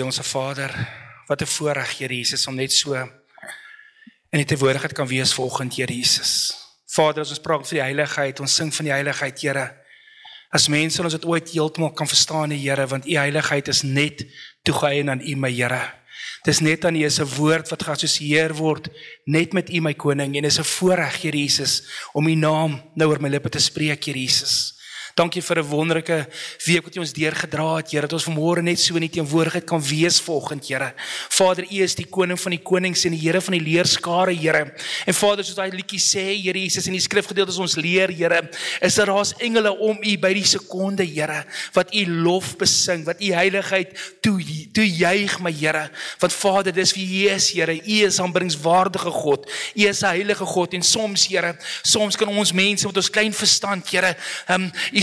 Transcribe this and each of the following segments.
Onse Vader, wat 'n voorreg, Here Jesus, om net so in die teenwoordigheid kan wees vanoggend, Here Jesus. Vader, as ons praat van die heiligheid, ons sing van die heiligheid, Here. As mense ons dit ooit heeltemal kan verstaan, Here, want U heiligheid is net toegeëien aan U, my Here. Dis net aan U is 'n woord wat geassosieer word net met U, my koning, en is 'n voorreg, Here Jesus, om U naam nou oor my lippe te spreek, Here Jesus. Dankie vir 'n wonderlike week wat U ons deurgedra het, Here, dat ons vanmôre net so in die teenwoordigheid kan wees vanoggend, Here. Vader, U is die koning van die konings en die Here van die leerskare, Here. En Vader, soos daai liedjie sê, Here Jesus, in die skrifgedeeltes ons leer, Here, is daar's engele om U by die sekonde, Here, wat U lof besing, wat U heiligheid toejuig, my Here. Want Vader, dis wie U is, Here. U is 'n aanbiddingswaardige God. U is 'n heilige God en soms, Here, soms kan ons mense met ons klein verstand, Here,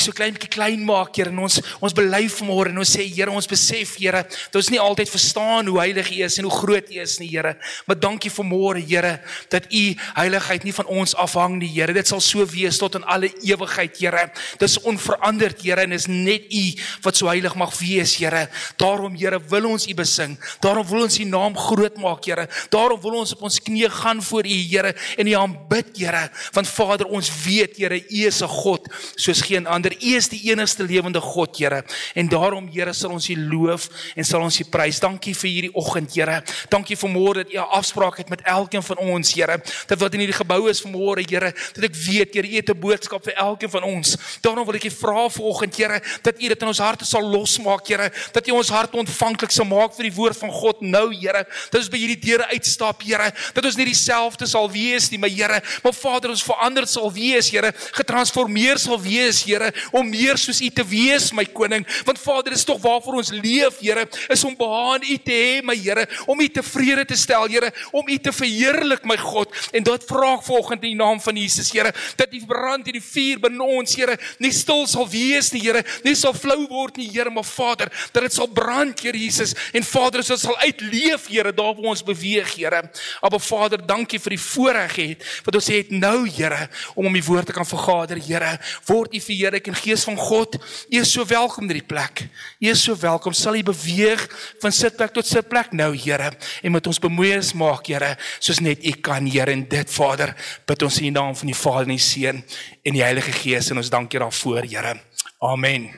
so klein maak, Here, en ons bely vanmôre en ons sê, Here, ons besef, Here, dat ons nie altyd verstaan hoe heilig U is en hoe groot U is nie, Here. Maar dankie vanmôre, Here, dat U heiligheid nie van ons afhang nie, Here. Dit sal so wees tot in alle ewigheid, Here. Dis onveranderd, Here, en is net U wat so heilig mag wees, Here. Daarom, Here, wil ons U besing. Daarom wil ons U naam groot maak, Here. Daarom wil ons op ons knieë gaan voor U, Here, en U aanbid, Here. Want Vader, ons weet, Here, U is 'n God soos geen ander. U is die enigste lewende God, Here. En daarom, Here, sal ons U loof en sal ons U prys. Dankie vir hierdie oggend, Here. Dankie vanmôre dat U 'n afspraak het met elkeen van ons, Here. Dat wat in hierdie gebou is vanmôre, Here, dat ek weet, Here, U het 'n boodskap vir elkeen van ons. Daarom wil ek U vra vanoggend, Here, dat U dit in ons harte sal losmaak, Here. Dat U ons hart ontvanklik sal maak vir die woord van God nou, Here. Dat ons by hierdie deure uitstap, Here. Dat ons nie dieselfde sal wees nie, my Here. Maar Vader, ons veranderd sal wees, Here. Getransformeer sal wees, Here, om meer soos U te wees, my koning. Want Vader, is tog waarvoor ons leef, Here, is om behaag in U te hê, my Here, om U tevrede te stel, Here, om U te verheerlik, my God. En dit vra ek vanoggend in die naam van Jesus, Here, dat die brand en die vuur binne ons, Here, nie stil sal wees nie, Here, nie sal flou word nie, Here, maar Vader, dat dit sal brand, Here Jesus, en Vader, dit sal uitleef, Here, daar waar ons beweeg, Here. Maar Vader, dankie vir die voorreg het, wat ons het nou, Here, om die woord te kan vergader, Here. Word U verheerlik en Gees van God, U is so welkom in die plek. U is so welkom. Sal U beweeg van sitplek tot sitplek nou, Here, en met ons bemoeies maak, Here, soos net U kan, Here. En dit, Vader, bid ons in die naam van die Vader en die Seun en die Heilige Gees, en ons dank U daarvoor, Here. Amen.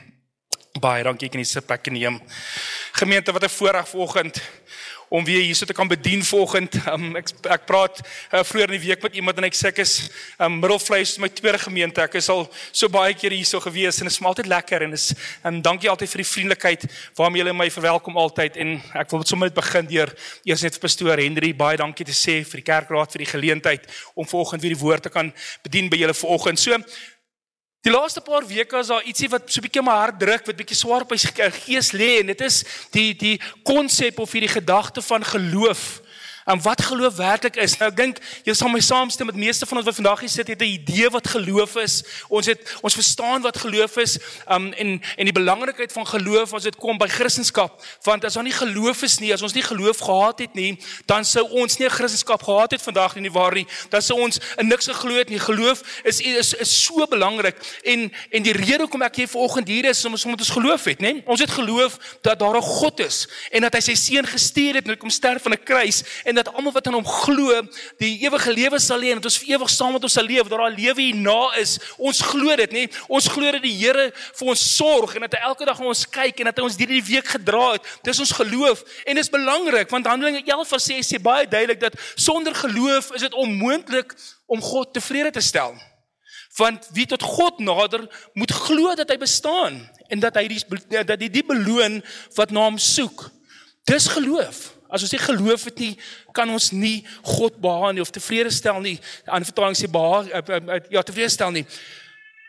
Baie dankie, ek kan die sitplek neem. Gemeente, wat 'n voorreg vanoggend om weer hier so te kan bedien vanoggend. Ek praat vroeër in die week met iemand en ek sê ek is Middelvleis, my tweede gemeente. Ek is al so baie keer hier so gewees en dit is altyd lekker en is dankie altyd vir die vriendelikheid waarmee julle my verwelkom altyd. En ek wil sommer net begin deur eers net vir pastoor Henry baie dankie te sê vir die kerkraad vir die geleentheid om vanoggend weer die woord te kan bedien by julle vanoggend. So die laaste paar weke is daar ietsie wat so 'n bietjie my hart druk, wat bietjie swaar op my gees lê, en dit is die konsep of hierdie gedagte van geloof. En wat geloof werklik is. Nou ek dink jy sal my saamstem met meeste van ons wat vandag hier sit het 'n idee wat geloof is. Ons verstaan wat geloof is en die belangrikheid van geloof as dit kom by Christendom. Want as daar nie geloof is nie, as ons nie geloof gehad het nie, dan sou ons nie 'n Christendom gehad het vandag nie, waar nie. Dan sou ons in niks geglo het nie. Geloof is so belangrik. En die rede hoekom ek hier vanoggend hier is omdat ons geloof het, né? Ons het geloof dat daar 'n God is en dat hy sy seun gestuur het en hy kom sterf aan 'n kruis en dat almal wat aan hom glo, die ewige lewe sal hê en dat ons vir ewig saam met hom sal leef, dat daar 'n lewe hierna is. Ons glo dit, nee. Ons glo dat die Here vir ons sorg en dat hy elke dag na ons kyk en dat hy ons hierdie week gedra het. Dis ons geloof en dit is belangrik want Handelinge 11:6 sê baie duidelik dat sonder geloof is dit onmoontlik om God tevrede te stel. Want wie tot God nader moet glo dat hy bestaan en dat hy die beloon wat na hom soek. Dis geloof. As ons nie geloof het nie, kan ons nie God behaag nie of tevrede stel nie. Aan vertaling sê tevrede stel nie.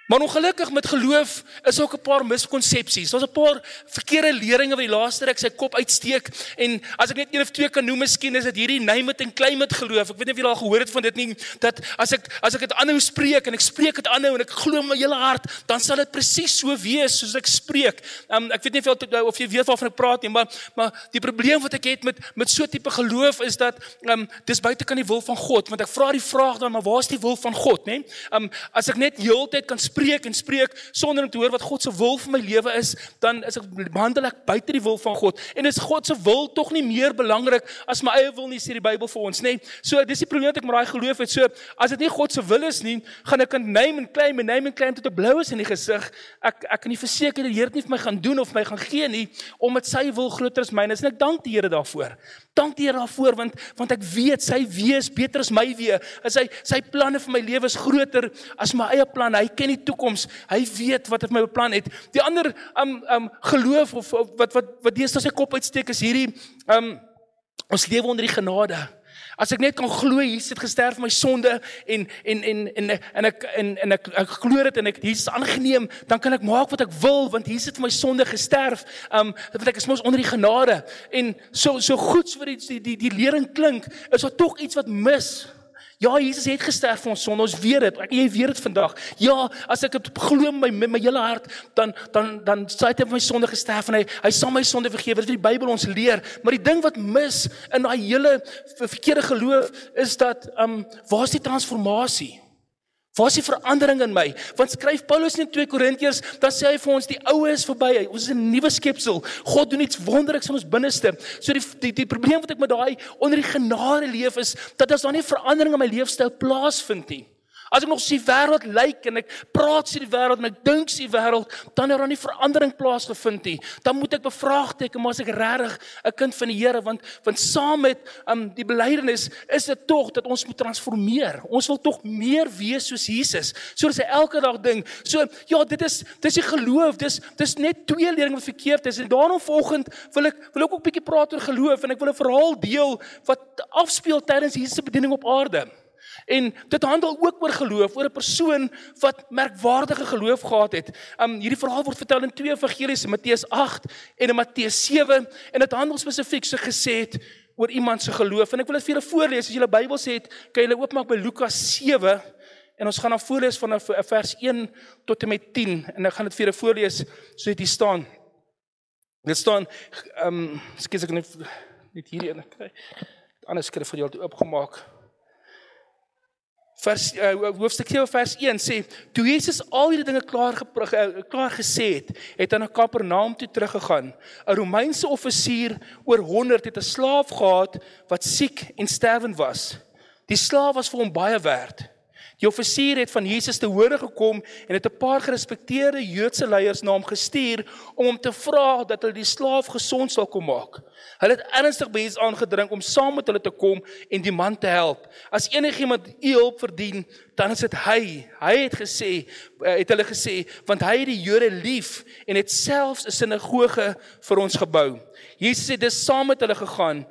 Maar ongelukkig met geloof is ook 'n paar miskonsepsies. Daar's 'n paar verkeerde leringe wat die laaste ruk sy kop uitsteek. En as ek net een of twee kan noem, miskien is dit hierdie name it and claim it geloof. Ek weet nie of julle al gehoor het van dit nie, dat as ek dit aanhou spreek en ek spreek dit aanhou en ek glo in my hele hart, dan sal dit presies so wees soos ek spreek. Ek weet nie of jy weet waarvan ek praat nie, maar die probleem wat ek het met so 'n tipe geloof is dat dis buite kan die wil van God, want ek vra die vraag dan, maar waar is die wil van God, né? As ek net heeltyd kan spreek en spreek sonder om te hoor wat God se wil vir my lewe is, dan handel ek buite die wil van God. En is God se wil tog nie meer belangrik as my eie wil nie, sê die Bybel vir ons, nê? So dis die probleem wat ek met daai geloof het. So as dit nie God se wil is nie, gaan ek neem en claim tot 'n blou is in die gesig. Ek kan nie verseker dat die Here dit nie vir my gaan doen of my gaan gee nie, omdat sy wil groter as myne is. En ek dank die Here daarvoor. Dank die Here daarvoor, want ek weet sy weë is beter as my weë. Sy planne vir my lewe is groter as my eie planne. Hy ken die toekoms. Hy weet wat hy vir my beplan het. Die ander geloof of wat deesdae sy kop uitsteek is hierdie ons lewe onder die genade. As ek net kan glo Jesus het gesterf vir my sonde en ek glo dit en ek Jesus aangeneem, dan kan ek maak wat ek wil want Jesus het vir my sonde gesterf. Want ek is mos onder die genade. En so goed so wat die lering klink, is daar tog iets wat mis. Ja, Jesus het gesterf vir ons sonde, ons weet dit. Jy weet dit vandag. Ja, as ek dit glo met my hele hart, dan sê hy het vir my sonde gesterf en hy sal my sonde vergewe. Dit is die Bybel ons leer. Maar die ding wat mis in daai hele verkeerde geloof is dat waar is die transformasie? Waar is die verandering in my? Want skryf Paulus in 2 Korintiërs, dan sê hy vir ons die ou is verby. Ons is 'n nuwe skepsel. God doen iets wonderliks in ons binneste. So die probleem wat ek met daai onder die genade leef is dat as daar nie verandering in my leefstyl plaasvind nie. As ek nog so die wêreld lyk en ek praat so die wêreld en ek dink so die wêreld, dan het daar nie verandering plaasgevind nie. Dan moet ek bevraagteken, maar as ek regtig 'n kind van die Here, want saam met die belydenis is dit tog dat ons moet transformeer. Ons wil tog meer wees soos Jesus. So dis 'n elke dag ding. So ja, dis die geloof. Dis net twee lering wat verkeerd is. En daarom vanoggend wil ek ook 'n bietjie praat oor geloof en ek wil 'n verhaal deel wat afspeel tydens Jesus se bediening op aarde. En dit handel ook oor geloof, oor 'n persoon wat merkwaardige geloof gehad het. Hierdie verhaal word vertel in 2 evangelies, in Matteus 8 en in Matteus 7, en dit handel spesifiek so gesê het oor iemand se geloof. En ek wil dit vir julle voorlees. As julle Bybels het, kan julle oopmaak by Lukas 7 en ons gaan dan voorlees van vers 1 tot en met 10 en ek gaan dit vir julle voorlees so dit hier staan. Dit staan ekskuus ek net hierdie kry. Anders skrif vir julle oopgemaak. Hoofstuk 7 vers 1 sê, toe Jesus al hierdie dinge klaar gesê het hy na Kapernaum toe teruggegaan. 'n Romeinse offisier oor 100 het 'n slaaf gehad wat siek en sterwend was. Die slaaf was vir hom baie werd. Die offisier het van Jesus te hore gekom en het 'n paar gerespekteerde Joodse leiers na hom gestuur om hom te vra dat hulle die slaaf gesond sal kom maak. Hulle het ernstig by Jesus aangedring om saam met hulle te kom en die man te help. As enigiemand u hulp verdien, dan is dit hy. Hy het hulle gesê, want hy het die Jode lief en het selfs 'n sinagoge vir ons gebou. Jesus het dus saam met hulle gegaan.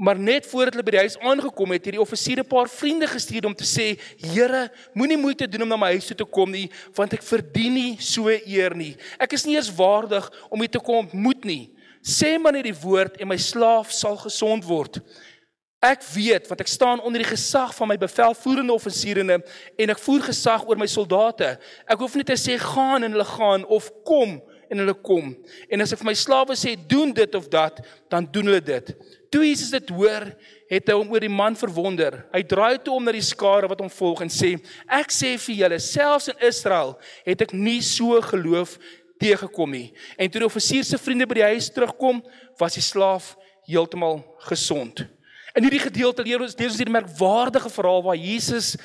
Maar net voordat hulle by die huis aangekom het die offisier 'n paar vriende gestuur om te sê, Here, moenie moeite doen om na my huis toe te kom nie, want ek verdien nie so eer nie. Ek is nie eens waardig om u te kom ontmoet nie. Sê maar net die woord en my slaaf sal gesond word. Ek weet, want ek staan onder die gesag van my bevelvoerende offisiere en ek voer gesag oor my soldate. Ek hoef nie te sê gaan en hulle gaan of kom en hulle kom. En as ek vir my slawe sê doen dit of dat, dan doen hulle dit. Toe Jesus dit hoor, het hy hom oor die man verwonder. Hy draai toe om na die skare wat hom volg en sê, ek sê vir julle, selfs in Israel het ek nie so geloof teëgekom nie. En toe die offisier se vriende by die huis terugkom, was die slaaf heeltemal gesond. In hierdie gedeelte leer ons hierdie merkwaardige verhaal waar Jesus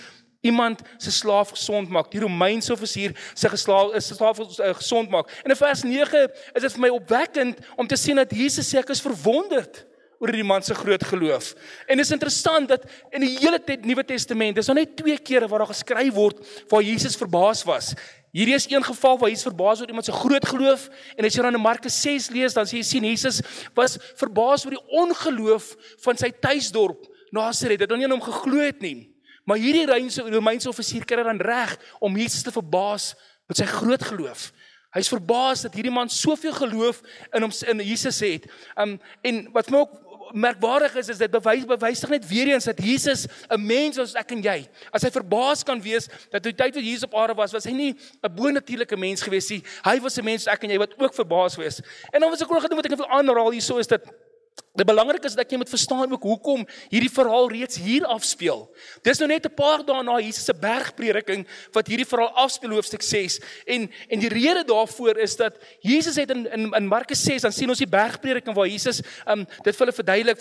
iemand se slaaf gesond maak. Die Romeinse offisier se slaaf gesond maak. En in vers 9 is dit vir my opwekkend om te sien dat Jesus sê ek is verwonderd oor die man se groot geloof. En dit is interessant dat in die hele Nuwe Testament, dis nou net 2 kere waar daar geskryf word waar Jesus verbaas was. Hierdie is een geval waar Jesus verbaas oor iemand se groot geloof, en as jy dan in Markus 6 lees, dan sien Jesus was verbaas oor die ongeloof van sy tuisdorp, Nasaret, dat hulle nie aan hom geglo het nie. Maar hierdie Romeinse offisier kry dan reg om Jesus te verbaas met sy groot geloof. Hy is verbaas dat hierdie man soveel geloof in Jesus het. En wat my ook merkwaardig is dit bewys tog net weer eens dat Jesus 'n mens soos ek en jy. As hy verbaas kan wees dat die tyd wat Jesus op aarde was hy nie 'n bonatuurlike mens gewees nie. Hy was 'n mens soos ek en jy wat ook verbaas was. En dan was ek nog gedoen wat ek wil aanraal hierso is dat Dit belangrik is dat jy moet verstaan ook hoekom hierdie verhaal reeds hier afspeel. Dis nou net 'n paar dae na Jesus se bergprediking wat hierdie verhaal afspeel hoofstuk 6 en die rede daarvoor is dat Jesus het in Markus 6 dan sien ons die bergprediking waar Jesus dit vir hulle verduidelik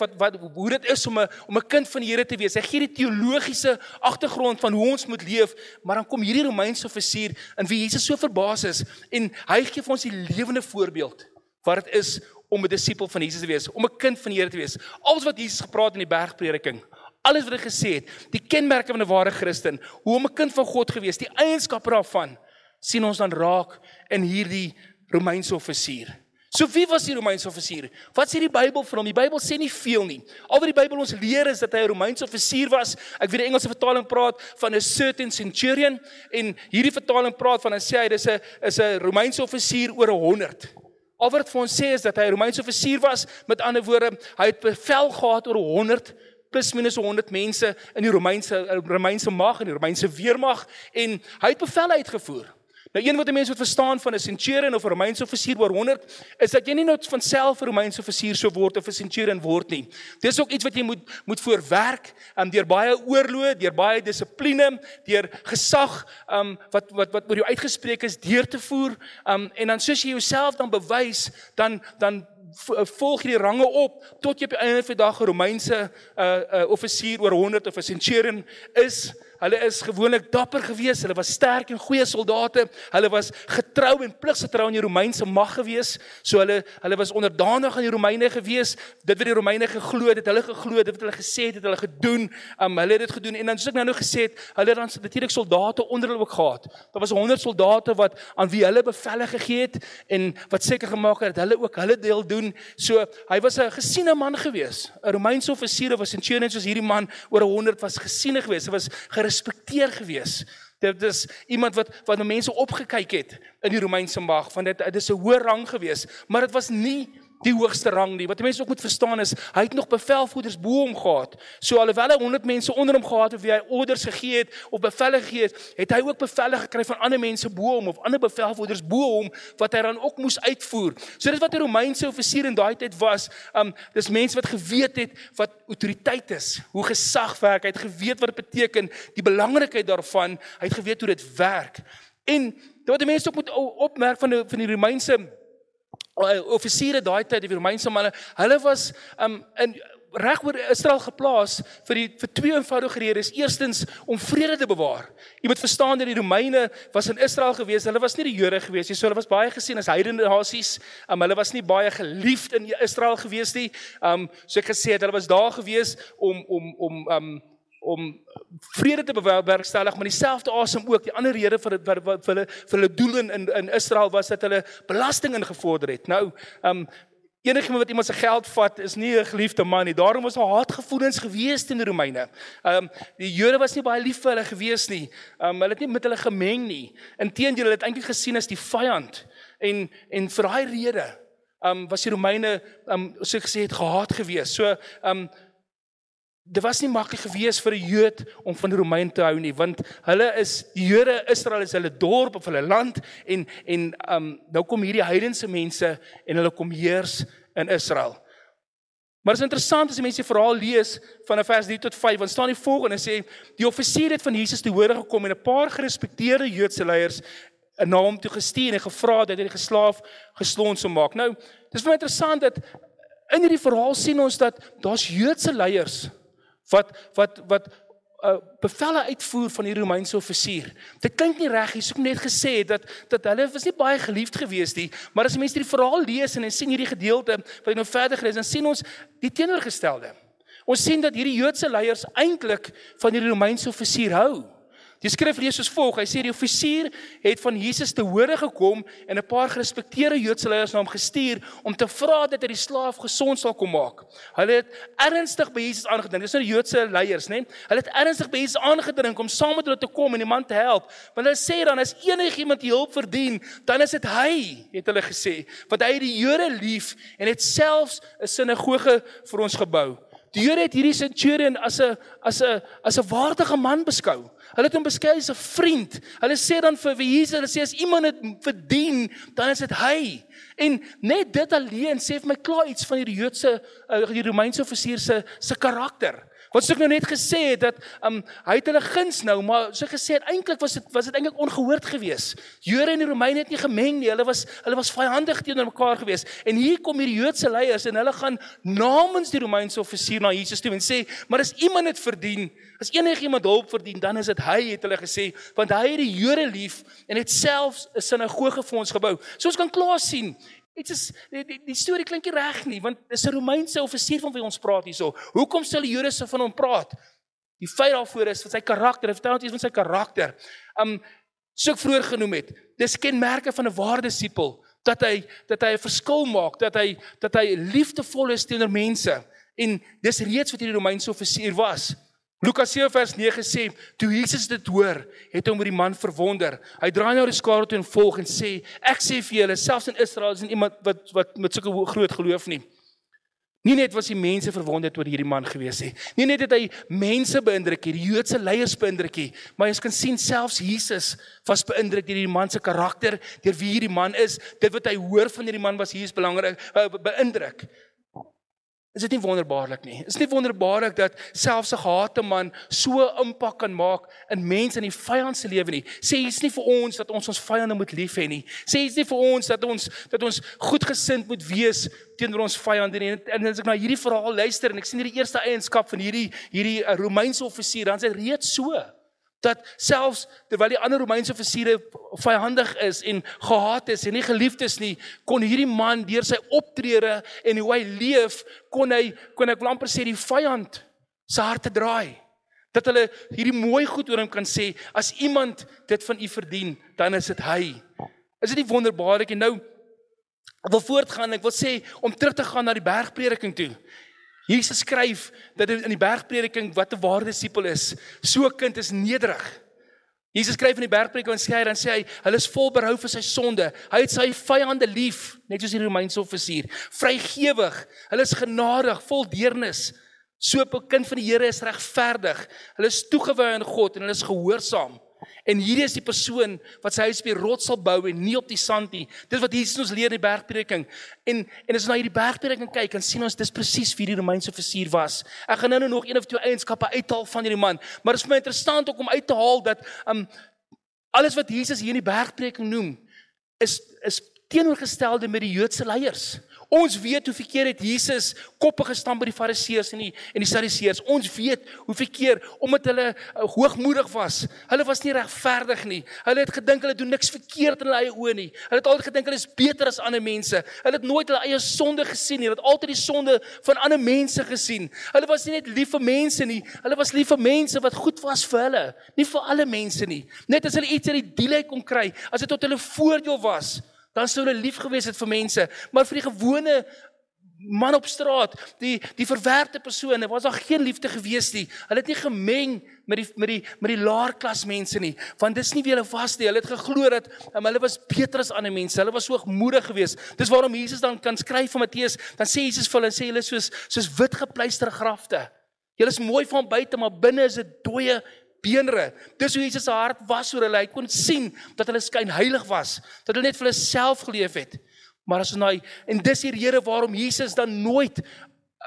hoe dit is om 'n kind van die Here te wees. Hy gee die teologiese agtergrond van hoe ons moet leef, maar dan kom hierdie Romeinse offisier in wie Jesus so verbaas is en hy gee vir ons die lewende voorbeeld wat dit is om 'n disipel van Jesus te wees, om 'n kind van die Here te wees. Alles wat Jesus gepraat in die bergprediking, alles wat hy gesê het, die kenmerke van 'n ware Christen, hoe om 'n kind van God gewees, die eienskappe daarvan, sien ons dan raak in hierdie Romeinse offisier. So wie was die Romeinse offisier? Wat sê die Bybel van hom? Die Bybel sê nie veel nie. Al wat die Bybel ons leer is dat hy 'n Romeinse offisier was. Ek weet die Engelse vertaling praat van 'n certain centurion en hierdie vertaling praat van, hy sê hy is 'n Romeinse offisier oor 100. Al wat vir ons sê is dat hy 'n Romeinse offisier was, met ander woorde, hy het bevel gehad oor 100, plus minus 100 mense in die Romeinse mag, in die Romeinse weermag, en hy het bevelle uitgevoer. Nou een wat die mense moet verstaan van 'n centurion of 'n Romeinse offisier oor 100, is dat jy nie net van self 'n Romeinse offisier sou word of 'n centurion word nie. Dis ook iets wat jy moet voorwerk, deur baie oorloë, deur baie dissipline, deur gesag, wat oor jou uitgespreek is, deur te voer, en dan soos jy jouself dan bewys, dan volg jy die range op, tot jy op die einde van die dag 'n Romeinse offisier oor 100 of 'n centurion is. Hulle is gewoonlik dapper gewees, hulle was sterk en goeie soldate, hulle was getrou en pligsgetrou in die Romeinse mag gewees, so hulle was onderdanig aan die Romeine gewees, dit wat die Romeine geglo het, hulle geglo, dit wat hulle gesê het, hulle gedoen, hulle het dit gedoen, en dan soos ek nou gesê het, hulle het dan natuurlik soldate onder hulle ook gehad. Daar was 100 soldate wat aan wie hulle bevelle gegee het, en wat seker gemaak het, dat hulle ook hulle deel doen, so hy was 'n gesiene man gewees, 'n Romeinse offisier of 'n centurion soos hierdie man oor 100 was gesiene gewees, hy was gerespekteer gewees. Dit is iemand wat na mense opgekyk het in die Romeinse mag, want dit is 'n hoë rang gewees, maar dit was nie die hoogste rang nie. Wat die mense ook moet verstaan is, hy het nog bevelvoerders bo hom gehad. So alhoewel hy 100 mense onder hom gehad het, of wie hy orders gegee het, of bevelle gegee het hy ook bevelle gekry van ander mense bo hom, of ander bevelvoerders bo hom, wat hy dan ook moes uitvoer. So dit wat die Romeinse offisier in daai tyd was, dis mense wat geweet het wat autoriteit is, hoe gesag werk, hy het geweet wat dit beteken, die belangrikheid daarvan, hy het geweet hoe dit werk. En wat die mense ook moet opmerk van die Romeinse offisiere daai tyd, die Romeinse manne, hulle was reg oor Israel geplaas vir twee eenvoudige redes. Eerstens om vrede te bewaar. Jy moet verstaan dat die Romeine was in Israel gewees, hulle was nie die Jode gewees nie, so hulle was baie gesien as heidene nasies. Hulle was nie baie geliefd in Israel gewees nie. So ek gesê het, hulle was daar gewees om vrede te bewerkstellig, maar dieselfde asem ook, die ander rede vir hulle doel in Israel was dat hulle belasting ingevorder het. Nou, enigiemand wat iemand se geld vat, is nie 'n geliefde man nie. Daarom was daar haatgevoelens gewees teen die Romeine. Die Jode was nie baie lief vir hulle gewees nie. Hulle het nie met hulle gemeng nie. Inteendeel, hulle het eintlik gesien as die vyand. En vir daai rede was die Romeine, soos ek gesê het, gehaat gewees. So, dit was nie maklik gewees vir 'n Jood om van die Romeine te hou nie, want die Jode, Israel is hulle dorp of hulle land, en nou kom hierdie heidense mense en hulle kom heers in Israel. Maar dit is interessant as die mense die verhaal lees van vers 3 tot 5, want staan die volgende, sê, die offisier het van Jesus te hore gekom en 'n paar gerespekteerde Joodse leiers na hom toe gestuur en gevra dat hy die geslaaf geslond sou maak. Nou, dit is baie interessant dat in hierdie verhaal sien ons dat daar's Joodse leiers wat bevelle uitvoer van die Romeinse offisier. Dit klink nie reg nie, soos ek net gesê het, dat hulle was nie baie geliefd gewees nie, maar as mense die verhaal lees en sien hierdie gedeelte, wat ek nou verder gelees, dan sien ons die teenoorgestelde. Ons sien dat hierdie Joodse leiers eintlik van die Romeinse offisier hou. Die skrif lees soos volg, hy sê die offisier het van Jesus te hore gekom en 'n paar gerespekteerde Joodse leiers na hom gestuur om te vra dat hy die slaaf gesond sal kom maak. Hulle het ernstig by Jesus aangedring, dis nou die Joodse leiers, né? Hulle het ernstig by Jesus aangedring om saam met hulle te kom en die man te help. Want hulle sê dan, as enigiemand die hulp verdien, dan is dit hy, het hulle gesê, want hy het die Jode lief en het selfs 'n sinagoge vir ons gebou. Die Jode het hierdie centurion as 'n waardige man beskou. Hulle het hom beskou as 'n vriend. Hulle sê dan vir Jesus, hulle sê as iemand dit verdien, dan is dit hy. En net dit alleen sê vir my klaar iets van die die Romeinse offisier se karakter. Wat ek nou net gesê het, dat hy het hulle guns nou, maar so gesê het, eintlik was dit eintlik ongehoord gewees. Jode en die Romeine het nie gemeng nie, hulle was vyandig teenoor mekaar gewees. En hier kom hierdie Joodse leiers en hulle gaan namens die Romeinse offisier na Jesus toe en sê, maar as iemand dit verdien, as enigiemand hulp verdien, dan is dit hy, het hulle gesê, want hy het die Jode lief en het selfs 'n sinagoge vir ons gebou. So ons kan klaar sien, die storie klink nie reg nie, want dis 'n Romeinse offisier van wie ons praat hierso. Hoekom sal die Jode so van hom praat? Die feit daarvoor is van sy karakter, hy vertel ons iets van sy karakter. So ek vroeër genoem het, dis kenmerke van 'n ware disipel, dat hy 'n verskil maak, dat hy liefdevol is teenoor mense, en dis reeds wat hierdie Romeinse offisier was. Lukas 7 vers 9 sê, toe Jesus dit hoor, het hom oor die man verwonder. Hy draai nou die skare toe en volg en sê, ek sê vir julle, selfs in Israel is iemand wat met sulke groot geloof nie. Nie net was die mense verwonderd oor hierdie man gewees nie. Nie net het hy mense beïndruk nie, die Joodse leiers beïndruk nie, maar jy kan sien selfs Jesus was beïndruk deur hierdie man se karakter, deur wie hierdie man is. Dit wat hy hoor van hierdie man was Jesus belangrik beïndruk. Is dit nie wonderbaarlik nie? Is dit nie wonderbaarlik dat selfs 'n gehate man so impak kan maak in mense in die vyand se lewe nie? Sê iets nie vir ons dat ons vyande moet lief hê nie. Sê iets nie vir ons dat ons goedgesind moet wees teenoor ons vyande nie. En as ek na hierdie verhaal luister en ek sien hierdie eerste eienskap van hierdie Romeinse offisier, dan is dit reeds so dat selfs terwyl die ander Romeinse offisiere vyandig is en gehaat is en nie geliefd is nie, kon hierdie man deur sy optrede en hoe hy leef, kon ek wil amper sê die vyand se harte draai. Dat hulle hierdie mooi goed oor hom kan sê, as iemand dit van u verdien, dan is dit hy. Is dit nie wonderbaarlik? En nou, ek wil voortgaan, ek wil sê, om terug te gaan na die bergprediking toe. Jesus skryf dat in die bergprediking wat 'n ware disipel is. So 'n kind is nederig. Jesus skryf in die bergprediking en dan sê hy, hulle is vol berou vir sy sonde. Hy het sy vyande lief, net soos die Romeinse offisier. Vrygewig, hulle is genadig, vol deernis. So 'n kind van die Here is regverdig. Hulle is toegewy aan God en hulle is gehoorsaam. En hierdie is die persoon wat sy huis op die rots sal bou en nie op die sand nie. Dit wat Jesus ons leer in die bergprediking. En as ons na hierdie bergprediking kyk, dan sien ons dis presies wie die Romeinse offisier was. Ek gaan nou nog een of twee eienskappe uithaal van hierdie man, maar dit is vir my interessant ook om uit te haal dat alles wat Jesus hier in die bergprediking noem, is teenoorgestelde met die Joodse leiers. Ons weet hoeveel keer het Jesus koppe gestamp by die Fariseërs en die Sadduseërs. Ons weet hoeveel keer, omdat hulle hoogmoedig was. Hulle was nie regverdig nie. Hulle het gedink hulle doen niks verkeerd in hulle eie oë nie. Hulle het altyd gedink hulle is beter as ander mense. Hulle het nooit hulle eie sonde gesien nie. Hulle het altyd die sonde van ander mense gesien. Hulle was nie net lief vir mense nie. Hulle was lief vir mense wat goed was vir hulle. Nie vir alle mense nie. Net as hulle iets uit die deal uit kon kry, as dit tot hulle voordeel was, dan sou hulle lief gewees het vir mense, maar vir die gewone man op straat, die verwerpte persone, was daar geen liefde gewees nie. Hulle het nie gemeng met die laer klas mense nie, want dis nie wie hulle was nie. Hulle het geglo dat hulle was beter as ander mense. Hulle was so hoogmoedig geweest. Dis waarom Jesus dan kan skryf van Matteus, dan sê Jesus vir hulle, sê hulle soos wit gepleisterde grafte. Julle is mooi van buite, maar binne is dit dooie beenre. Dis hoe Jesus se hart was oor hulle. Hy kon sien dat hulle skynheilig was, dat hulle net vir hulle self geleef het. Maar as ons en dis die rede waarom Jesus dan nooit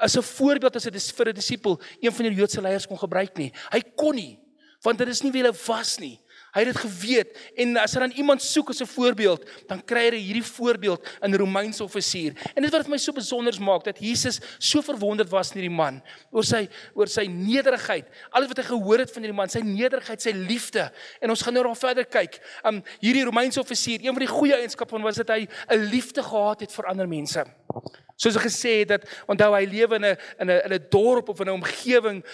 as 'n voorbeeld vir 'n disipel een van die Joodse leiers kon gebruik nie. Hy kon nie, want dit is nie wie hulle was nie. Hy het dit geweet, en as hy dan iemand soek as 'n voorbeeld, dan kry hy hierdie voorbeeld in 'n Romeinse offisier. En dit wat vir my so besonder maak, dat Jesus so verwonderd was in hierdie man, oor sy nederigheid, alles wat hy gehoor het van hierdie man, sy nederigheid, sy liefde. En ons gaan nou daar verder kyk. Hierdie Romeinse offisier, een van die goeie eienskappe was dat hy 'n liefde gehad het vir ander mense. Soos ek gesê het, dat onthou hy lewe in 'n dorp of in 'n omgewing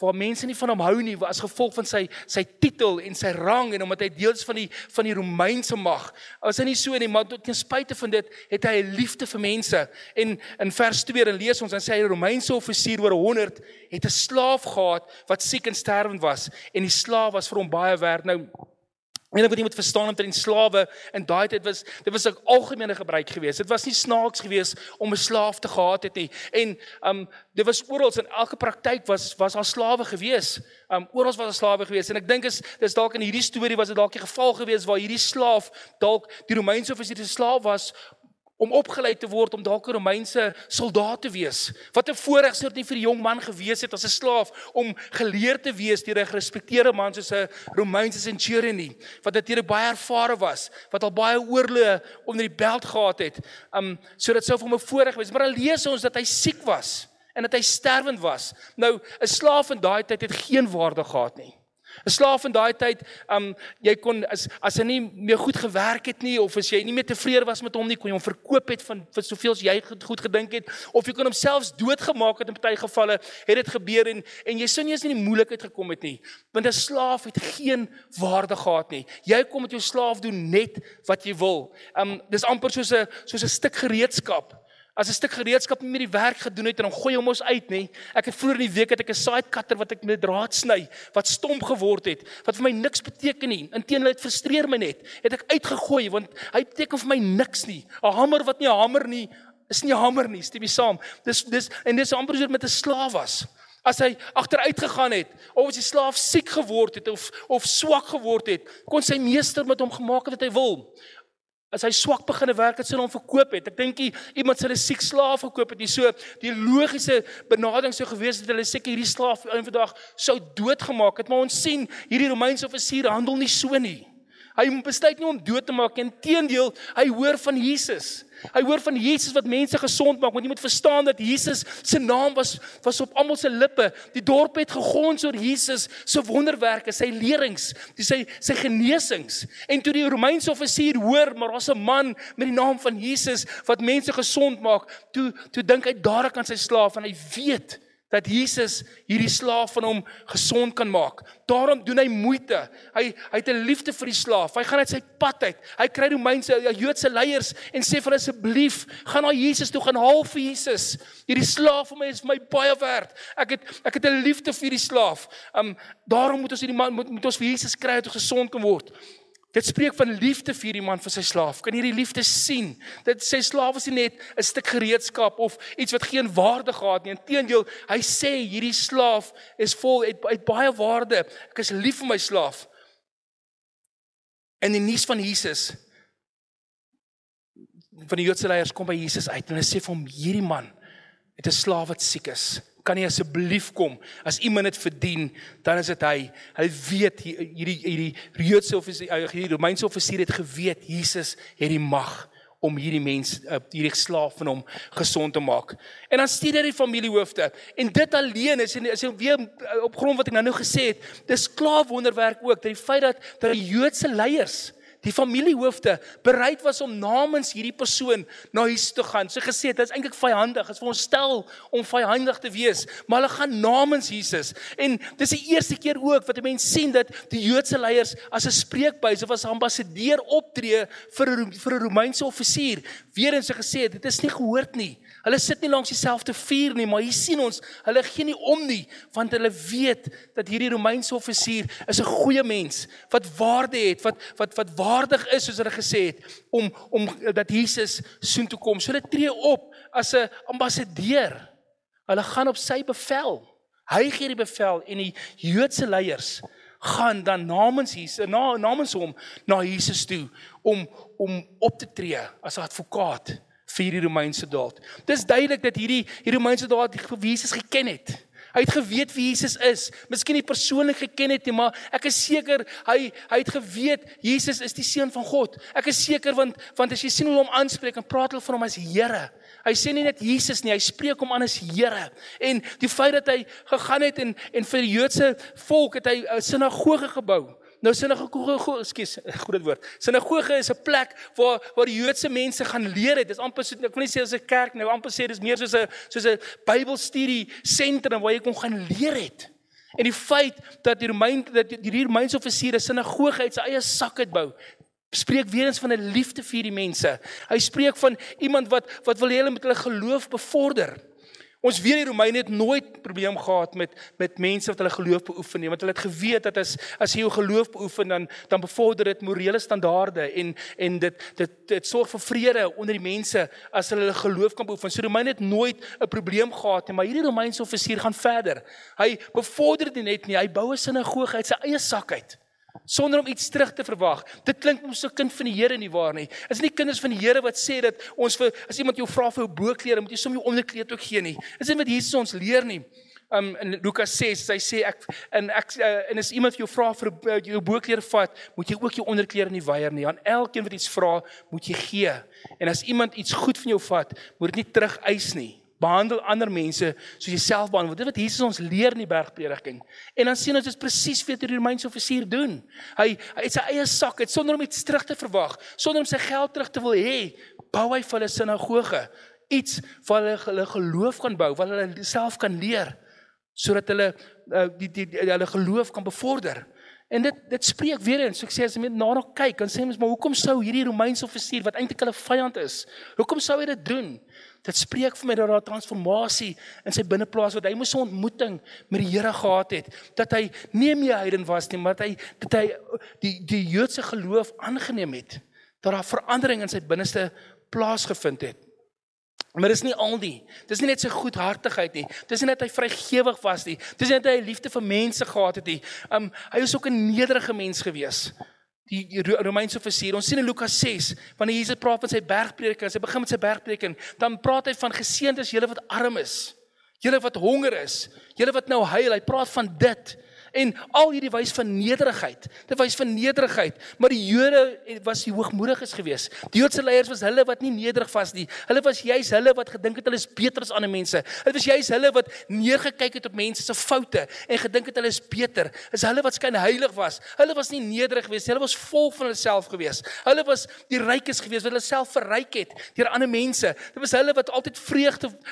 waar mense nie van hom hou nie, as gevolg van sy titel en sy rang, en omdat hy deel is van die Romeinse mag. As hy nie so nie, maar ten spyte van dit het hy 'n liefde vir mense. En in vers 2 dan lees ons, dan sê hy 'n Romeinse offisier oor 100 het 'n slaaf gehad wat siek en sterwend was, en die slaaf was vir hom baie werd. Nou En ek wat jy moet verstaan omtrent slawe in daai tyd dit was 'n algemene gebruik geweest. Dit was nie snaaks geweest om 'n slaaf te gehad het nie. En dit was oral in elke praktyk was daar slawe geweest. Oral was daar slawe geweest. En ek dink dis dalk in hierdie storie was dit dalk 'n geval geweest waar hierdie slaaf dalk die Romeinse offisier se slaaf was om opgeleid te word om dalk 'n Romeinse soldaat te wees. Wat 'n voorreg sou dit nie vir die jong man gewees het as 'n slaaf om geleer te wees deur 'n gerespekteerde man soos 'n Romeinse centurion nie, wat natuurlik baie ervare was, wat al baie oorloë onder die beld gehad het. So dit sou vir hom 'n voorreg wees, maar dan lees ons dat hy siek was en dat hy sterwend was. Nou, 'n slaaf in daai tyd het geen waarde gehad nie. 'n Slaaf in daai tyd, jy kon as hy nie meer goed gewerk het nie, of as jy nie meer tevrede was met hom nie, kon jy hom verkoop het vir soveel as jy goed gedink het, of jy kon hom selfs doodgemaak het in party gevalle, het dit gebeur en jy sou nie eens in die moeilikheid gekom het nie, want 'n slaaf het geen waarde gehad nie. Jy kom met jou slaaf doen net wat jy wil. Dis amper soos 'n stuk gereedskap. As 'n stuk gereedskap nie meer die werk gedoen het, en dan gooi hom ons uit, nê. Ek het vroeër in die week 'n side cutter wat ek met draad sny, wat stomp geword het, wat vir my niks beteken nie. Inteendeel, dit frustreer my net. Het ek uitgegooi want hy beteken vir my niks nie. 'n Hamer wat nie 'n hamer nie, is nie 'n hamer nie, stem jy saam? Dis amper soos met 'n slaaf was. As hy agteruit gegaan het, of as die slaaf siek geword het of swak geword het, kon sy meester met hom gemaak het wat hy wil. As hy swak begin werk het, sou hom verkoop het. Ek dink iemand sou 'n siek slaaf gekoop het nie. So die logiese benadering sou gewees het hulle seker hierdie slaaf eendag sou doodgemaak het, maar ons sien hierdie Romeinse offisier handel nie so nie. Hy besluit nie om dood te maak nie. Inteendeel, hy hoor van Jesus. Hy hoor van Jesus wat mense gesond maak, want jy moet verstaan dat Jesus se naam was op almal se lippe. Die dorp het gegons oor Jesus se wonderwerke, sy lerings, sy genesings. En toe die Romeinse offisier hoor, maar daar's 'n man met die naam van Jesus wat mense gesond maak, toe dink hy dadelik aan sy slaaf en hy weet dat Jesus hierdie slaaf van hom gesond kan maak. Daarom doen hy moeite. Hy het 'n liefde vir die slaaf. Hy gaan uit sy pad uit. Hy kry Romeinse, Joodse leiers en sê vir hulle asseblief, gaan na Jesus toe, gaan haal vir Jesus. Hierdie slaaf van my is vir my baie werd. Ek het 'n liefde vir hierdie slaaf. Daarom moet ons hierdie man moet ons vir Jesus kry dat hy gesond kan word. Dit spreek van liefde vir die man vir sy slaaf. Kan hierdie liefde sien? Dat sy slaaf is nie net 'n stuk gereedskap of iets wat geen waarde gehad nie. Inteendeel, hy sê hierdie slaaf is vol uit baie waarde. Ek is lief vir my slaaf. En die nuus van Jesus, van die Joodse leiers kom by Jesus uit en hulle sê vir hom, hierdie man het 'n slaaf wat siek is. Kan jy asseblief kom? As iemand dit verdien, dan is dit hy. Hy weet hierdie Joodse offisier, hierdie Romeinse offisier het geweet Jesus het die mag om hierdie slaaf van hom gesond te maak. En dan stuur hy die familiehoofde. En dit alleen is weer op grond wat ek nou gesê het, dis klaar wonderwerk ook, dat die feit dat die Joodse leiers, die familiehoofde bereid was om namens hierdie persoon na huis te gaan. So gesê, dit is eintlik vyandig, dit is veronderstel om vyandig te wees, maar hulle gaan namens Jesus. En dis die eerste keer ook wat mense sien dat die Joodse leiers as 'n spreekbuis of as 'n ambassadeur optree vir 'n Romeinse offisier. Weerens so gesê, dit is nie gehoord nie. Hulle sit nie langs dieselfde vuur nie, maar hier sien ons, hulle gee nie om nie, want hulle weet dat hierdie Romeinse offisier is 'n goeie mens, wat waarde het, wat waardig is, soos hulle gesê het, om dat Jesus soontoe kom. So hulle tree op as 'n ambassadeur. Hulle gaan op sy bevel. Hy gee die bevel en die Joodse leiers gaan dan namens hom na Jesus toe om op te tree as 'n advokaat vir hierdie Romeinse soldaat. Dis duidelik dat hierdie Romeinse soldaat Jesus geken het. Hy het geweet wie Jesus is. Miskien nie persoonlik geken het nie, maar ek is seker hy het geweet Jesus is die seun van God. Ek is seker want as jy sien hoe hom aanspreek en praat hulle van hom as Here. Hy sê nie net Jesus nie, hy spreek hom aan as Here. En die feit dat hy gegaan het en vir die Joodse volk het hy 'n sinagoge gebou. Nou sinagoge is 'n plek waar die Joodse mense gaan leer het. Dis amper so, ek wil nie sê as 'n kerk nou, amper sê dis meer soos 'n Bybelstudie sentrum waar jy kon gaan leer het. En die feit dat die Romeinse offisier 'n sinagoge uit sy eie sak uitbou, spreek weer eens van 'n liefde vir die mense. Hy spreek van iemand wat wil hê hulle met hulle geloof bevorder. Ons weet die Romeine het nooit probleem gehad met mense wat hulle geloof beoefen nie, want hulle het geweet dat as jy jou geloof beoefen, dan bevorder dit morele standaarde en dit sorg vir vrede onder die mense as hulle geloof kan beoefen. So die Romeine het nooit 'n probleem gehad nie, maar hierdie Romeinse offisier gaan verder. Hy bevorder dit net nie, hy bou 'n sinagoge uit sy eie sak uit, sonder om iets terug te verwag. Dit klink ons so kind van die Here nie waar nie. Is nie kinders van die Here wat sê dat as iemand jou vra vir jou boklere, moet jy sommer jou onderkleed ook gee nie. Is dit wat Jesus ons leer nie? In Lukas 6, hy sê en as iemand vir jou vra vir jou boklere vat, moet jy ook jou onderklere nie weier nie. Aan elkeen wat iets vra, moet jy gee. En as iemand iets goed van jou vat, moet dit nie terug eis nie. Behandel ander mense soos jy self behandel. Dit wat Jesus ons leer in die bergprediking. En dan sien ons dit presies wat die Romeinse offisier doen. Hy het sy eie sak, sonder om iets terug te verwag, sonder om sy geld terug te wil hê, bou hy vir hulle sinagoge. Iets waar hulle geloof kan bou, waar hulle self kan leer, sodat hulle hulle geloof kan bevorder. En dit spreek weer eens, so ek sê as jy daarna kyk, dan sê ons, maar hoekom sou hierdie Romeinse offisier, wat eintlik hulle vyand is, hoekom sou hy dit doen? Dit spreek vir my dat daar transformasie in sy binneplaas, wat hy moes 'n ontmoeting met die Here gehad het, dat hy nie meer heiden was nie, maar dat hy die Joodse geloof aangeneem het, dat daar verandering in sy binneste plaasgevind het. Maar dis nie al die, dis nie net sy goedhartigheid nie, dis nie net hy vrygewig was nie, dis nie net hy liefde vir mense gehad het nie, hy was ook 'n nederige mens gewees, die Romeinse offisier. Ons sien in Lukas 6, wanneer Jesus praat van sy bergprediking, as hy begin met sy bergprediking, dan praat hy van geseënd is julle wat arm is, julle wat honger is, julle wat nou huil, hy praat van dit. En al hierdie wys van nederigheid. Dit wys van nederigheid. Maar die Jode was die hoogmoediges geweest. Die Joodse leiers was hulle wat nie nederig was nie. Hulle was juis hulle wat gedink het hulle is beter as ander mense. Hulle was juis hulle wat neergekyk het op mense se foute en gedink het hulle is beter. Is hulle wat skyn heilig was. Hulle was nie nederig geweest. Hulle was vol van hulle self geweest. Hulle was die rykes geweest wat hulle self verryk het deur ander mense. Dit was hulle wat altyd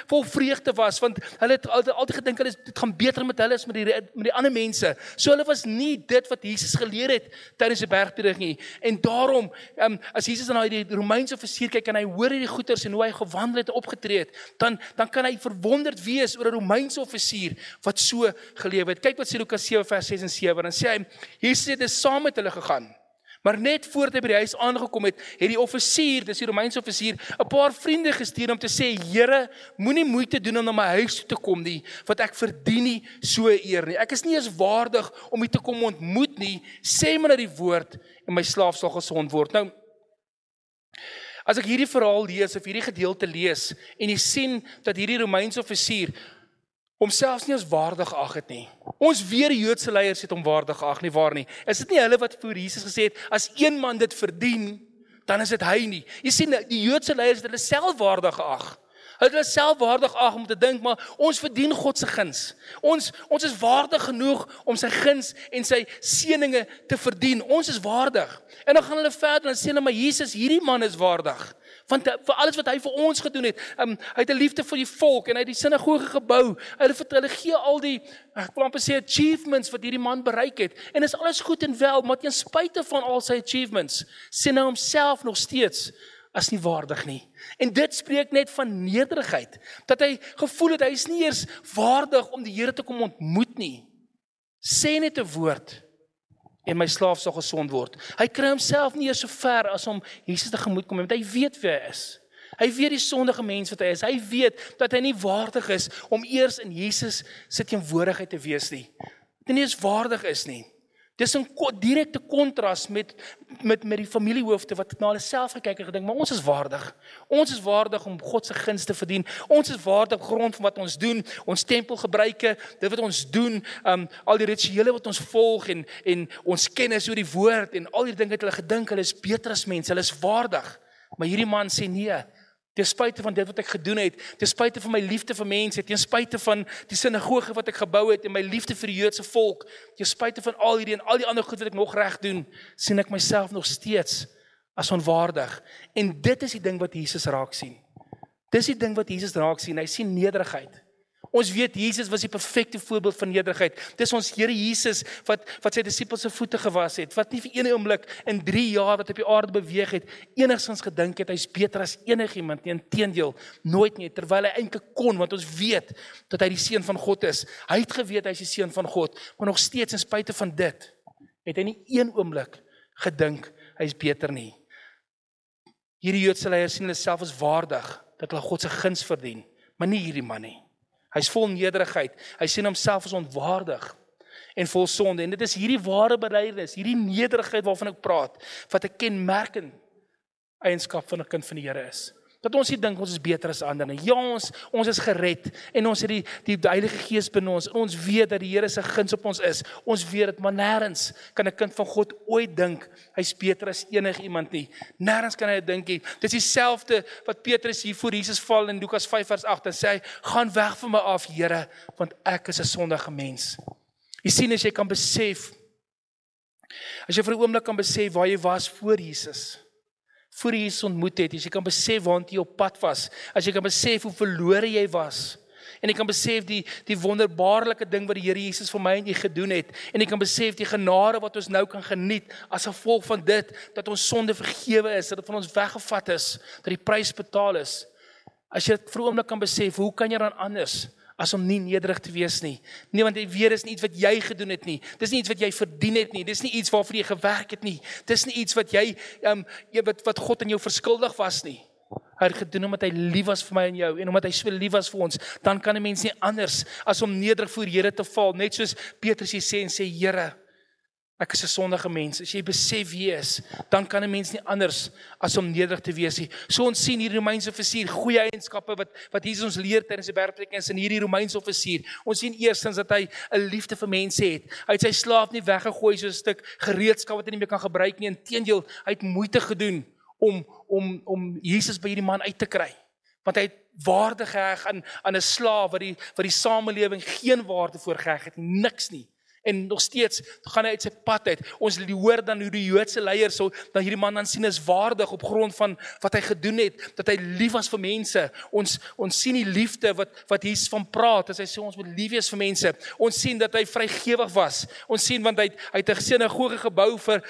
vol vreugde was, want hulle het altyd gedink hulle dit gaan beter met hulle as met die ander mense. So hulle was nie dit wat Jesus geleer het tydens die bergprediking nie. En daarom, as Jesus na die Romeinse offisier kyk en hy hoor hierdie goeters en hoe hy gewandel het en opgetree het, dan kan hy verwonderd wees oor 'n Romeinse offisier wat so geleef het. Kyk wat sê Lukas 7 vers 6 en 7, dan sê hy, Jesus het saam met hulle gegaan. Maar net voordat hy by die huis aangekom het die offisier, dis die Romeinse offisier, 'n paar vriende gestuur om te sê, Here, moenie moeite doen om na my huis toe te kom nie, want ek verdien nie so eer nie. Ek is nie eens waardig om u te kom ontmoet nie. Sê my net die woord en my slaaf sal gesond word. Nou, as ek hierdie verhaal lees of hierdie gedeelte lees en jy sien dat hierdie Romeinse offisier homself nie as waardig ag het nie. Ons weet die Joodse leiers het hom waardig ag nie, waar nie. Is dit nie hulle wat vir Jesus gesê het, as een man dit verdien, dan is dit hy nie. Jy sien, die Joodse leiers het hulle self waardig geag. Hulle het hulle self waardig ag om te dink, maar ons verdien God se guns. Ons is waardig genoeg om sy guns en sy seëninge te verdien. Ons is waardig. En dan gaan hulle verder en sê hulle, maar Jesus, hierdie man is waardig. Want vir alles wat hy vir ons gedoen het, hy het 'n liefde vir die volk en hy het die sinagoge gebou. Hulle gee al die, ek wil amper sê, achievements wat hierdie man bereik het. En is alles goed en wel, maar ten spyte van al sy achievements, sien hy homself nog steeds as nie waardig nie. En dit spreek net van nederigheid, dat hy gevoel het, hy is nie eers waardig om die Here te kom ontmoet nie. Sê net 'n woord, en my slaaf sal gesond word. Hy kry homself nie eers so ver as om Jesus tegemoet kom, want hy weet wie hy is. Hy weet die sondige mens wat hy is. Hy weet dat hy nie waardig is om eers in Jesus se teenwoordigheid te wees nie. Dat hy nie eens waardig is nie. Dis 'n direkte kontras met die familiehoofde wat na hulle self gekyk en gedink, maar ons is waardig. Ons is waardig om God se guns te verdien. Ons is waardig op grond van wat ons doen, ons tempelgebruike, dit wat ons doen, al die rituele wat ons volg en ons kennis oor die woord en al die dinge het hulle gedink, hulle is beter as mense, hulle is waardig. Maar hierdie man sê nee. Ten spyte van dit wat ek gedoen het, ten spyte van my liefde vir mense, ten spyte van die sinagoge wat ek gebou het en my liefde vir die Joodse volk, ten spyte van al hierdie en al die ander goed wat ek nog reg doen, sien ek myself nog steeds as onwaardig. En dit is die ding wat Jesus raak sien. Dis die ding wat Jesus raak sien. Hy sien nederigheid. Ons weet Jesus was die perfekte voorbeeld van nederigheid. Dis ons Here Jesus wat sy disippels se voete gewas het, wat nie vir een oomblik in 3 jaar wat op die aarde beweeg het, enigstens gedink het hy's beter as enigiemand nie, inteendeel, nooit nie, terwyl hy eintlik kon, want ons weet dat hy die seun van God is. Hy het geweet hy's die seun van God, maar nog steeds in spite van dit, het hy nie een oomblik gedink hy's beter nie. Hierdie Joodse leiers sien hulle self as waardig, dat hulle God se guns verdien, maar nie hierdie man nie. Hy's vol nederigheid, hy sien homself as ontwaardig en vol sonde, en dit is hierdie ware belydenis, hierdie nederigheid waarvan ek praat, wat 'n kenmerkende eienskap van 'n kind van die Here is. Dat ons nie dink ons is beter as ander nie. Ja, ons is gered, en ons het die Heilige Gees binne ons, en ons weet dat die Here se guns op ons is. Ons weet dit, maar nêrens kan 'n kind van God ooit dink hy's beter as enigiemand nie. Nêrens kan hy dink nie. Dis dieselfde wat Petrus hier voor Jesus val in Lukas 5 vers 8 en sê hy, gaan weg van my af, Here, want ek is 'n sondige mens. Jy sien, as jy kan besef, as jy vir 'n oomblik kan besef waar jy was voor Jesus, voor jy Jesus ontmoet het, as jy kan besef waant jy op pad was, as jy kan besef hoe verlore jy was, en jy kan besef die wonderbaarlike ding wat die Here Jesus vir my en jy gedoen het, en jy kan besef die genade wat ons nou kan geniet, as gevolg van dit, dat ons sonde vergewe is, dat dit van ons weggevat is, dat die prys betaal is. As jy dit vir 'n oomblik kan besef, hoe kan jy dan anders as om nie nederig te wees nie? Nee, want jy weet, dis nie iets wat jy gedoen het nie. Dis nie iets wat jy verdien het nie. Dis nie iets waarvoor jy gewerk het nie. Dis nie iets wat wat God aan jou verskuldig was nie. Hy het gedoen omdat hy lief was vir my en jou, en omdat hy so lief was vir ons, dan kan 'n mens nie anders as om nederig voor Here te val, net soos Petrus sê en sê, Here, ek is 'n sondige mens. As jy besef wie jy is, dan kan 'n mens nie anders as om nederig te wees nie. So ons sien hierdie Romeinse offisier, goeie eienskappe wat Jesus ons leer tydens die bergpredikings in hierdie Romeinse offisier. Ons sien eerstens dat hy 'n liefde vir mense het. Hy het sy slaaf nie weggegooi soos 'n stuk gereedskap wat hy nie meer kan gebruik nie. Inteendeel, hy het moeite gedoen om Jesus by hierdie man uit te kry. Want hy het waarde geheg aan 'n slaaf wat die samelewing geen waarde voor geheg het, niks nie. En nog steeds gaan hy uit sy pad uit. Ons hoor dan hoe die Joodse leiers so dan hierdie man dan sien is waardig op grond van wat hy gedoen het, dat hy lief was vir mense. Ons sien die liefde wat Jesus van praat, as hy sê ons moet lief wees vir mense. Ons sien dat hy vrygewig was. Ons sien want hy het 'n sinagoge gebou vir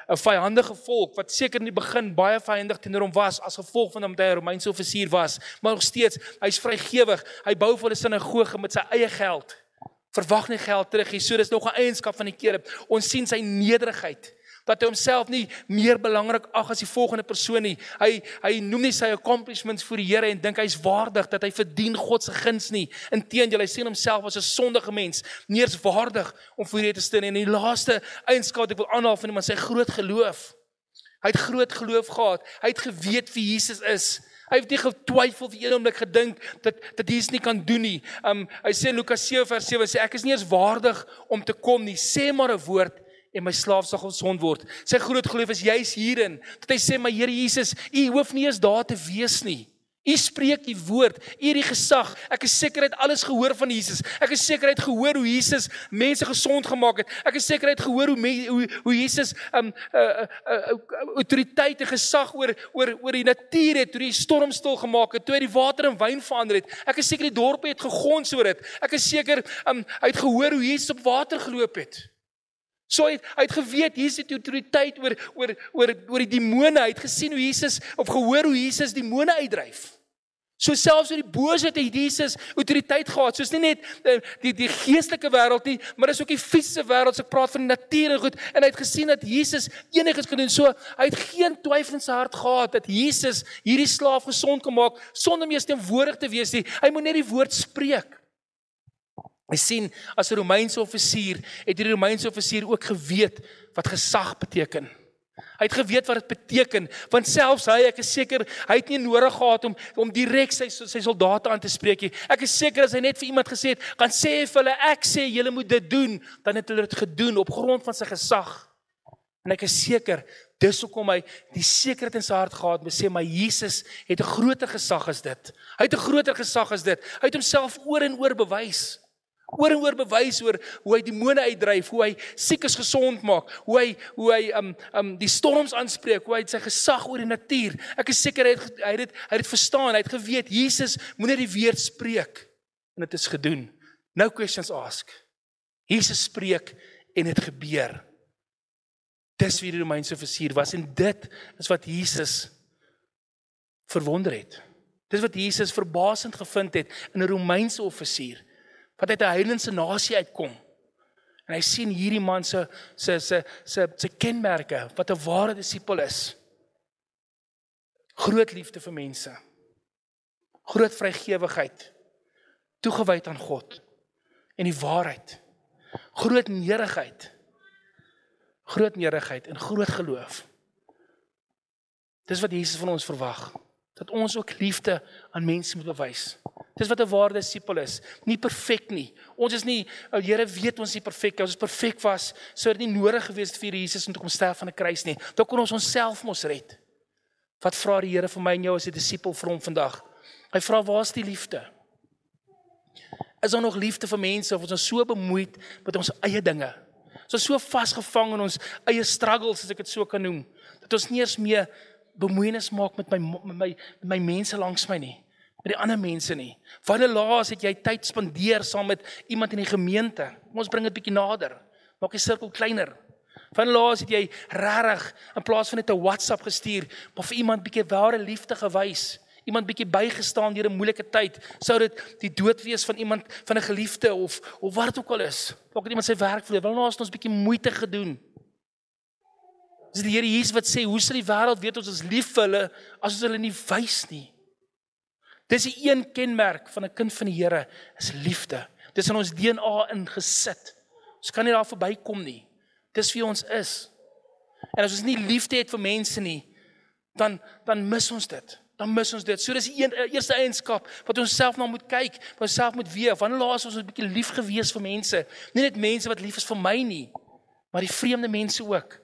'n vyandige volk wat seker in die begin baie vyandig teenoor hom was as gevolg van omdat hy 'n Romeinse offisier was. Maar nog steeds, hy's vrygewig. Hy bou vir 'n sinagoge met sy eie geld. Verwag nie geld terug nie. So dis nog 'n eienskap van die Here. Ons sien sy nederigheid, dat hy homself nie meer belangrik ag as die volgende persoon nie. Hy noem nie sy accomplishments vir die Here en dink hy's waardig, dat hy verdien God se guns nie. Inteendeel, hy sien homself as 'n sondige mens, nie eens waardig om voor Here te staan nie. En die laaste eienskap wat ek wil aanhaal van iemand, sy groot geloof. Hy het groot geloof gehad. Hy het geweet wie Jesus is. Hy het nie getwyfel vir een oomblik gedink dat Jesus nie kan doen nie. Hy sê in Lukas 7 vers 7 sê ek is nie eens waardig om te kom nie. Sê maar 'n woord en my slaaf sal gesond word. Sy groot geloof is juis hierin dat hy sê, maar Here Jesus, U hoef nie eens daar te wees nie. U spreek die woord, U het die gesag. Ek is seker hy het alles gehoor van Jesus. Ek is seker hy het gehoor hoe Jesus mense gesond gemaak het. Ek is seker hy het gehoor hoe Jesus autoriteit en gesag oor die natuur het, toe die storm stil gemaak het, toe hy die water in wyn verander het. Ek is seker die dorpe het gegons oor dit. Ek is seker hy het gehoor hoe Jesus op water geloop het. So hy het geweet, Jesus het die autoriteit oor die demone. Hy het gesien hoe Jesus, of gehoor hoe Jesus demone uitdryf. So selfs in die boosheid het Jesus autoriteit gehad. So is nie net die geestelike wêreld nie, maar dis ook die fisiese wêreld. So ek praat van die natuur en goed. En hy het gesien dat Jesus enigiets kan doen. So hy het geen twyfel in sy hart gehad dat Jesus hierdie slaaf gesond kan maak sonder meer teenwoordig te wees nie. Hy moet net die woord spreek. Hy sien, as 'n Romeinse offisier, het die Romeinse offisier ook geweet wat gesag beteken. Hy het geweet wat dit beteken, want selfs ek is seker, hy het nie nodig gehad om direk sy soldate aan te spreek nie. Ek is seker, as hy net vir iemand gesê het, gaan sê vir hulle, ek sê, julle moet dit doen, dan het hulle dit gedoen, op grond van sy gesag. En ek is seker, dis hoekom hy die sekerheid in sy hart gehad, en sê, maar Jesus het 'n groter gesag as dit. Hy het 'n groter gesag as dit. Hy het homself oor en oor bewys. Oor en oor bewys oor hoe hy demone uitdryf, hoe hy siekes gesond maak, hoe hy die storms aanspreek, hoe hy sy gesag oor die natuur. Ek is seker hy het dit verstaan, hy het geweet, Jesus moet net die woord spreek, en dit is gedoen. No questions asked. Jesus spreek, en het gebeur. Dis wie die Romeinse offisier was, en dit is wat Jesus verwonder het. Dis wat Jesus verbasend gevind het in 'n Romeinse offisier, wat uit 'n heidense nasie uitkom. En hy sien hierdie man se kenmerke, wat 'n ware disipel is. Groot liefde vir mense, groot vrygewigheid, toegewyd aan God en die waarheid, groot nederigheid en groot geloof. Dis wat Jesus van ons verwag, dat ons ook liefde aan mense moet bewys. Dis wat 'n ware disipel is, nie perfek nie. Ons is nie, Here weet ons is nie perfek, as ons perfek was, sou dit nie nodig gewees het vir Jesus om te kom sterf aan 'n kruis nie. Dan kon ons onsself mos red. Wat vra die Here vir my en jou as 'n disipel vir hom vandag? Hy vra, waar is die liefde? Is daar nog liefde vir mense, of ons is so bemoeid met ons eie dinge? Ons is so vasgevang in ons eie struggles, as ek dit so kan noem, dat ons nie eens meer bemoeienis maak met my mense langs my nie, met die ander mense nie. Wanneer laas het jy tyd spandeer saam met iemand in die gemeente? Ons bring dit bietjie nader, maak die sirkel kleiner. Wanneer laas het jy regtig, in plaas van net 'n WhatsApp gestuur, maar vir iemand bietjie ware liefde gewys, iemand bietjie bygestaan deur 'n moeilike tyd, sou dit die dood wees van iemand, van 'n geliefde, of wat dit ook al is, ook iemand sy werk verloor, wanneer laas het ons bietjie moeite gedoen? Dis die Here Jesus wat sê, hoe sal die wêreld weet ons is lief vir hulle, as ons hulle nie wys nie? Dis die een kenmerk van 'n kind van die Here, is liefde. Dis in ons DNA ingesit. Ons kan nie daar verbykom nie. Dis wie ons is. En as ons nie liefde het vir mense nie, dan mis ons dit. So dis die eerste eienskap wat ons self na moet kyk, wat ons self moet weeg. Wanneer laas ons 'n bietjie lief gewees vir mense? Nie net mense wat lief is vir my nie, maar die vreemde mense ook.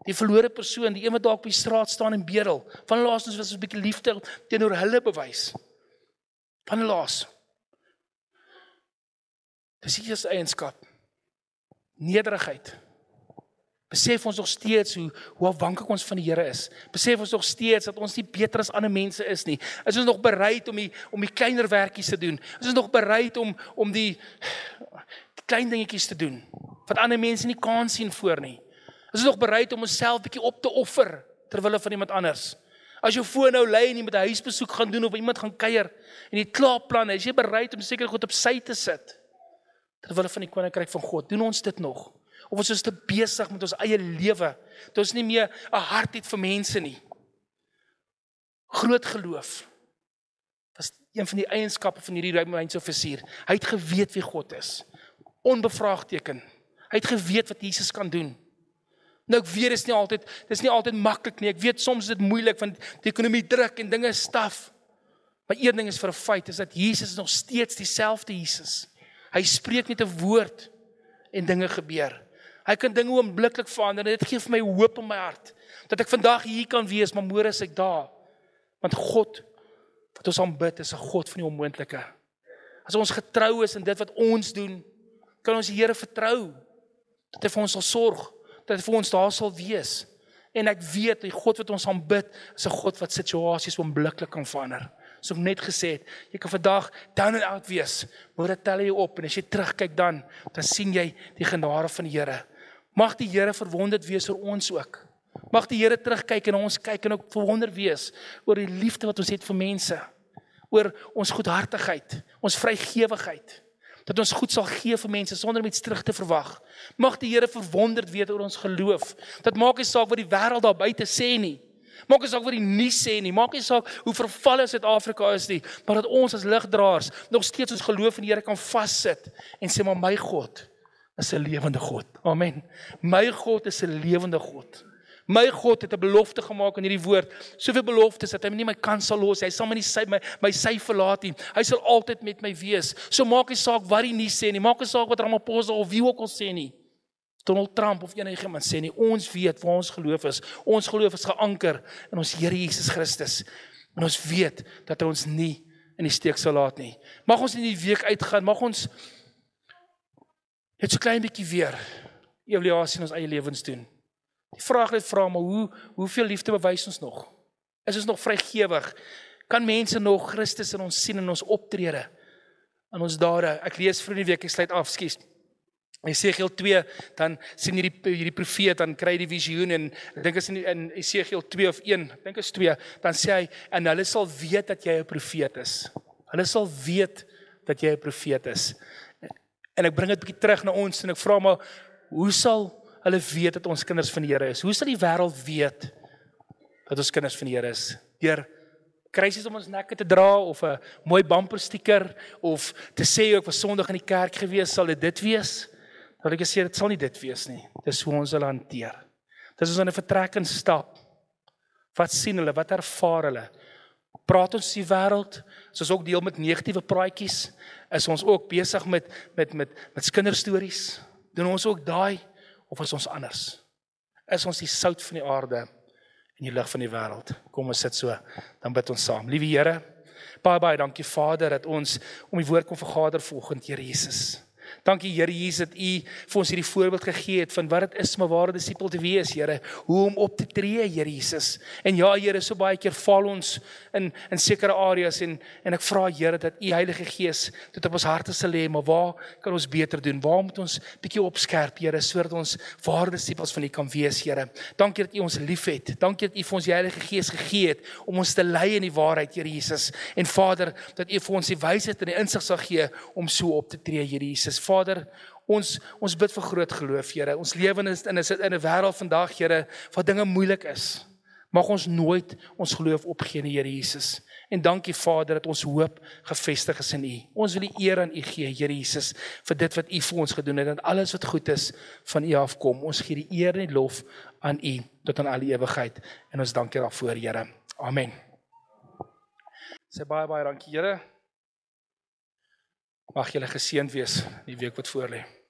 Die verlore persoon, die een wat dalk op die straat staan en bedel. Wanneer laas ons was 'n bietjie liefde teenoor hulle bewys? Wanneer laas? Dis die eerste eienskap. Nederigheid. Besef ons nog steeds hoe afhanklik ons van die Here is. Besef ons nog steeds dat ons nie beter as ander mense is nie. Is ons nog bereid om die kleiner werkies te doen? Is ons nog bereid om die klein dingetjies te doen, wat ander mense nie kan sien voor nie? Is ons nog bereid om onsself bietjie op te offer, terwille van iemand anders? As jou foon nou lei en jy met 'n huisbesoek gaan doen, of iemand gaan kuier, en jy klaar planne, is jy bereid om seker goed op sy te sit, terwille van die koninkryk van God? Doen ons dit nog? Of ons is te besig met ons eie lewe, dat ons nie meer 'n hart het vir mense nie. Groot geloof was een van die eienskappe van hierdie Romeinse offisier. Hy het geweet wie God is, onbevraagteken. Hy het geweet wat Jesus kan doen. Nou ek weet, dis nie altyd maklik nie. Ek weet soms is dit moeilik, want die ekonomie druk en dinge is staf. Maar een ding is vir 'n feit, is dat Jesus is nog steeds dieselfde Jesus. Hy spreek net 'n woord en dinge gebeur. Hy kan dinge oombliklik verander, en dit gee vir my hoop in my hart, dat ek vandag hier kan wees, maar môre is ek daar. Want God, wat ons aanbid, is 'n God van die onmoontlike. As ons getrou is in dit wat ons doen, kan ons die Here vertrou, dat hy vir ons sal sorg, dat hy vir ons daar sal wees. En ek weet, die God wat ons aanbid, is 'n God wat situasies oombliklik kan verander. Soos ek net gesê het, jy kan vandag down and out wees, maar dit tel jy op, en as jy terugkyk dan sien jy die genade van die Here. Mag die Here verwonderd wees oor ons ook. Mag die Here terugkyk en ons kyk en ook verwonderd wees oor die liefde wat ons het vir mense, oor ons goedhartigheid, ons vrygewigheid, dat ons goed sal gee vir mense sonder om iets terug te verwag. Mag die Here verwonderd wees oor ons geloof. Dat maak nie saak wat die wêreld daar buite sê nie. Maak nie saak wat die nuus sê nie. Maak nie saak hoe vervalle Suid-Afrika is nie, maar dat ons as ligdraers nog steeds ons geloof in die Here kan vassit en sê, maar my God is 'n lewende God. Amen. My God is 'n lewende God. My God het 'n belofte gemaak in hierdie woord. Soveel beloftes dat hy nie my kant sal los. Hy sal my nie my sy verlaat nie. Hy sal altyd met my wees. So maak nie saak wat die nuus sê nie. Maak nie saak wat Ramaphosa of wie ook al sê nie. Donald Trump of enige iemand sê nie. Ons weet waar ons geloof is. Ons geloof is geanker in ons Here Jesus Christus. En ons weet dat hy ons nie in die steek sal laat nie. Mag ons in die week uitgaan. Mag ons Net so klein bietjie weer evaluasie in ons eie lewens doen. Die vraag net vra, maar hoeveel liefde bewys ons nog? Is ons nog vrygewig? Kan mense nog Christus in ons sien in ons optrede, in ons dade? Ek lees vroeër die week, ek sluit af, skus. Esegiel 2, dan sien hierdie profeet, dan kry hy die visioen, en ek dink is in Esegiel 2 of 1, ek dink is 2, dan sê hy, en hulle sal weet dat jy 'n profeet is. Hulle sal weet dat jy 'n profeet is. En ek bring dit 'n bietjie terug na ons, en ek vra maar, hoe sal hulle weet dat ons kinders van die Here is? Hoe sal die wêreld weet dat ons kinders van die Here is? Deur kruisies om ons nekke te dra, of 'n mooi bumper sticker, of te sê ek was Sondag in die kerk gewees, sal dit wees? Dat ek sê, dit sal nie dit wees nie. Dis hoe ons hulle hanteer. Dis ons in 'n vertrek en stap. Wat sien hulle? Wat ervaar hulle? Praat ons die wêreld? Is ons ook deel met negatiewe praatjies? Is ons ook besig met kinderstories? Doen ons ook daai? Of is ons anders? Is ons die sout van die aarde en die lig van die wêreld? Kom ons sit so, dan bid ons saam. Liewe Here, baie dankie Vader, dat ons om die woord kon vergader vanoggend, Here Jesus. Dankie Here Jesus dat U vir ons hierdie voorbeeld gegee het van wat dit is om 'n ware disipel te wees, Here, hoe om op te tree, Here Jesus. En ja, Here, so baie keer val ons in sekere areas en ek vra Here dat U Heilige Gees dit op ons harte sal lê, maar waar kan ons beter doen? Waar moet ons bietjie opskerp, Here, sodat ons ware disipels van U kan wees, Here. Dankie dat U ons liefhet. Dankie dat U vir ons die Heilige Gees gegee het om ons te lei in die waarheid, Here Jesus. En Vader, dat U vir ons die wysheid en die insig sal gee om so op te tree, Here Jesus. Vader, ons bid vir groot geloof, Here. Ons lewe in 'n wêreld vandag, Here, waar dinge moeilik is. Mag ons nooit ons geloof opgee nie, Here Jesus. En dankie Vader dat ons hoop gefestig is in U. Ons wil die eer aan U gee, Here Jesus, vir dit wat U vir ons gedoen het en alles wat goed is van U afkom. Ons gee die eer en die lof aan U tot aan alle ewigheid. En ons dankie daarvoor, Here. Amen. Sê baie dankie, Here. Mag julle geseënd wees die week wat voorlê.